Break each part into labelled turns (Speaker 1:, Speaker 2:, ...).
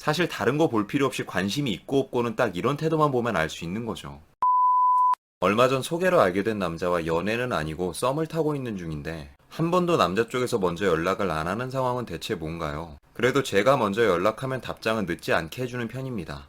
Speaker 1: 사실 다른 거 볼 필요 없이 관심이 있고 없고는 딱 이런 태도만 보면 알 수 있는 거죠. 얼마 전 소개로 알게 된 남자와 연애는 아니고 썸을 타고 있는 중인데 한 번도 남자 쪽에서 먼저 연락을 안 하는 상황은 대체 뭔가요? 그래도 제가 먼저 연락하면 답장은 늦지 않게 해주는 편입니다.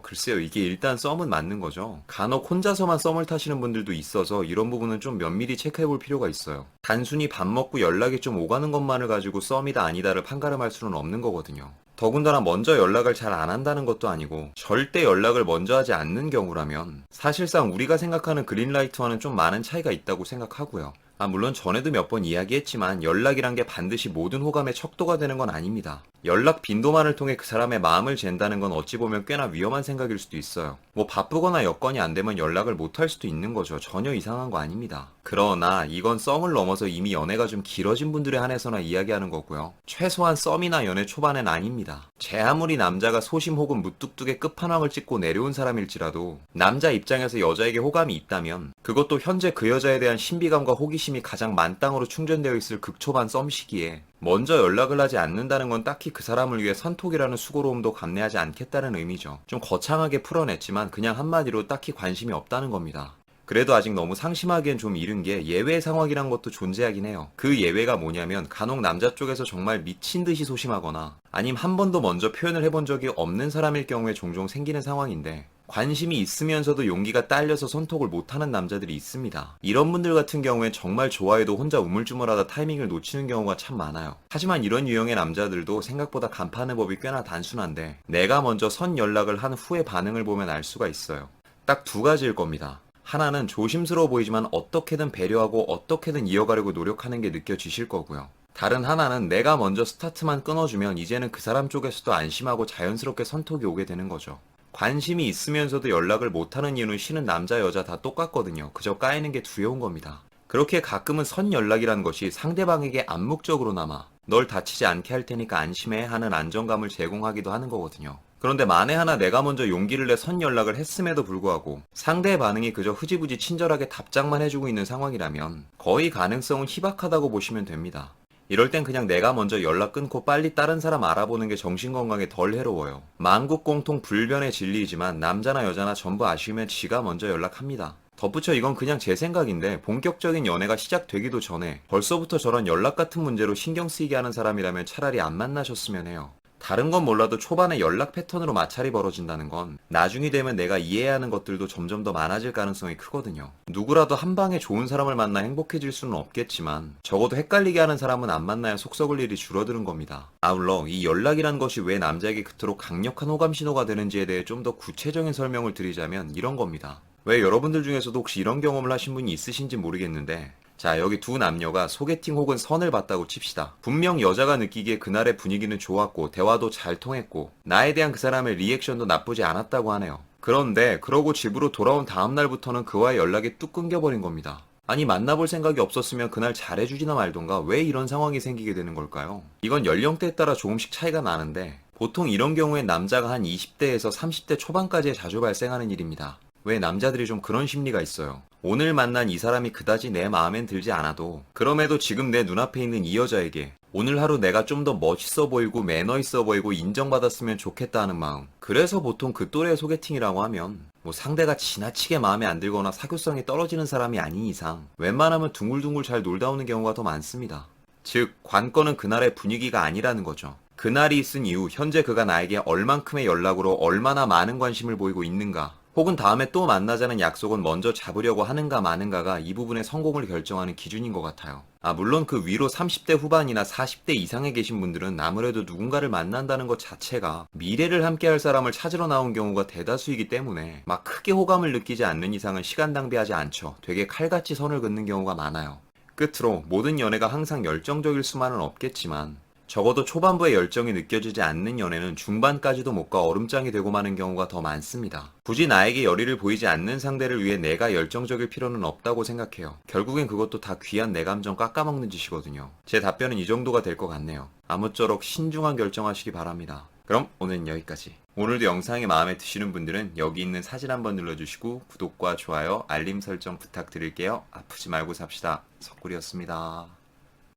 Speaker 1: 글쎄요. 이게 일단 썸은 맞는 거죠. 간혹 혼자서만 썸을 타시는 분들도 있어서 이런 부분은 좀 면밀히 체크해 볼 필요가 있어요. 단순히 밥 먹고 연락이 좀 오가는 것만을 가지고 썸이다 아니다를 판가름할 수는 없는 거거든요. 더군다나 먼저 연락을 잘 안 한다는 것도 아니고 절대 연락을 먼저 하지 않는 경우라면 사실상 우리가 생각하는 그린라이트와는 좀 많은 차이가 있다고 생각하고요. 물론 전에도 몇 번 이야기했지만 연락이란 게 반드시 모든 호감의 척도가 되는 건 아닙니다. 연락 빈도만을 통해 그 사람의 마음을 잰다는 건 어찌 보면 꽤나 위험한 생각일 수도 있어요. 뭐 바쁘거나 여건이 안 되면 연락을 못 할 수도 있는 거죠. 전혀 이상한 거 아닙니다. 그러나 이건 썸을 넘어서 이미 연애가 좀 길어진 분들에 한해서나 이야기하는 거고요. 최소한 썸이나 연애 초반엔 아닙니다. 제 아무리 남자가 소심 혹은 무뚝뚝의 끝판왕을 찍고 내려온 사람일지라도 남자 입장에서 여자에게 호감이 있다면 그것도 현재 그 여자에 대한 신비감과 호기심이 가장 만땅으로 충전되어 있을 극초반 썸 시기에 먼저 연락을 하지 않는다는 건 딱히 그 사람을 위해 선톡이라는 수고로움도 감내하지 않겠다는 의미죠. 좀 거창하게 풀어냈지만 그냥 한마디로 딱히 관심이 없다는 겁니다. 그래도 아직 너무 상심하기엔 좀 이른 게 예외 상황이란 것도 존재하긴 해요. 그 예외가 뭐냐면 간혹 남자 쪽에서 정말 미친 듯이 소심하거나 아님 한 번도 먼저 표현을 해본 적이 없는 사람일 경우에 종종 생기는 상황인데 관심이 있으면서도 용기가 딸려서 손톡을 못하는 남자들이 있습니다. 이런 분들 같은 경우엔 정말 좋아해도 혼자 우물쭈물하다 타이밍을 놓치는 경우가 참 많아요. 하지만 이런 유형의 남자들도 생각보다 간파하는 법이 꽤나 단순한데 내가 먼저 선 연락을 한 후의 반응을 보면 알 수가 있어요. 딱 두 가지일 겁니다. 하나는 조심스러워 보이지만 어떻게든 배려하고 어떻게든 이어가려고 노력하는 게 느껴지실 거고요. 다른 하나는 내가 먼저 스타트만 끊어주면 이제는 그 사람 쪽에서도 안심하고 자연스럽게 선톡이 오게 되는 거죠. 관심이 있으면서도 연락을 못하는 이유는 쉬는 남자 여자 다 똑같거든요. 그저 까이는 게 두려운 겁니다. 그렇게 가끔은 선 연락이라는 것이 상대방에게 암묵적으로나마 널 다치지 않게 할 테니까 안심해 하는 안정감을 제공하기도 하는 거거든요. 그런데 만에 하나 내가 먼저 용기를 내 선 연락을 했음에도 불구하고 상대의 반응이 그저 흐지부지 친절하게 답장만 해주고 있는 상황이라면 거의 가능성은 희박하다고 보시면 됩니다. 이럴 땐 그냥 내가 먼저 연락 끊고 빨리 다른 사람 알아보는 게 정신건강에 덜 해로워요. 만국공통 불변의 진리이지만 남자나 여자나 전부 아쉬우면 지가 먼저 연락합니다. 덧붙여 이건 그냥 제 생각인데 본격적인 연애가 시작되기도 전에 벌써부터 저런 연락 같은 문제로 신경 쓰이게 하는 사람이라면 차라리 안 만나셨으면 해요. 다른 건 몰라도 초반에 연락 패턴으로 마찰이 벌어진다는 건 나중이 되면 내가 이해해야 하는 것들도 점점 더 많아질 가능성이 크거든요. 누구라도 한 방에 좋은 사람을 만나 행복해질 수는 없겠지만 적어도 헷갈리게 하는 사람은 안 만나야 속 썩을 일이 줄어드는 겁니다. 아울러 이 연락이란 것이 왜 남자에게 그토록 강력한 호감 신호가 되는지에 대해 좀 더 구체적인 설명을 드리자면 이런 겁니다. 왜 여러분들 중에서도 혹시 이런 경험을 하신 분이 있으신지 모르겠는데 자, 여기 두 남녀가 소개팅 혹은 선을 봤다고 칩시다. 분명 여자가 느끼기에 그날의 분위기는 좋았고 대화도 잘 통했고 나에 대한 그 사람의 리액션도 나쁘지 않았다고 하네요. 그런데 그러고 집으로 돌아온 다음 날부터는 그와의 연락이 뚝 끊겨버린 겁니다. 아니 만나볼 생각이 없었으면 그날 잘해주지나 말던가 왜 이런 상황이 생기게 되는 걸까요? 이건 연령대에 따라 조금씩 차이가 나는데 보통 이런 경우엔 남자가 한 20대에서 30대 초반까지에 자주 발생하는 일입니다. 왜 남자들이 좀 그런 심리가 있어요. 오늘 만난 이 사람이 그다지 내 마음엔 들지 않아도 그럼에도 지금 내 눈앞에 있는 이 여자에게 오늘 하루 내가 좀 더 멋있어 보이고 매너 있어 보이고 인정받았으면 좋겠다 하는 마음. 그래서 보통 그 또래의 소개팅이라고 하면 뭐 상대가 지나치게 마음에 안 들거나 사교성이 떨어지는 사람이 아닌 이상 웬만하면 둥글둥글 잘 놀다 오는 경우가 더 많습니다. 즉 관건은 그날의 분위기가 아니라는 거죠. 그날이 있은 이후 현재 그가 나에게 얼만큼의 연락으로 얼마나 많은 관심을 보이고 있는가 혹은 다음에 또 만나자는 약속은 먼저 잡으려고 하는가 마는가가 이 부분의 성공을 결정하는 기준인 것 같아요. 물론 그 위로 30대 후반이나 40대 이상에 계신 분들은 아무래도 누군가를 만난다는 것 자체가 미래를 함께할 사람을 찾으러 나온 경우가 대다수이기 때문에 막 크게 호감을 느끼지 않는 이상은 시간 낭비하지 않죠. 되게 칼같이 선을 긋는 경우가 많아요. 끝으로 모든 연애가 항상 열정적일 수만은 없겠지만 적어도 초반부에 열정이 느껴지지 않는 연애는 중반까지도 못 가 얼음장이 되고 마는 경우가 더 많습니다. 굳이 나에게 열의를 보이지 않는 상대를 위해 내가 열정적일 필요는 없다고 생각해요. 결국엔 그것도 다 귀한 내 감정 깎아먹는 짓이거든요. 제 답변은 이 정도가 될 것 같네요. 아무쪼록 신중한 결정하시기 바랍니다. 그럼 오늘은 여기까지. 오늘도 영상이 마음에 드시는 분들은 여기 있는 사진 한번 눌러주시고 구독과 좋아요, 알림 설정 부탁드릴게요. 아프지 말고 삽시다. 석구리였습니다.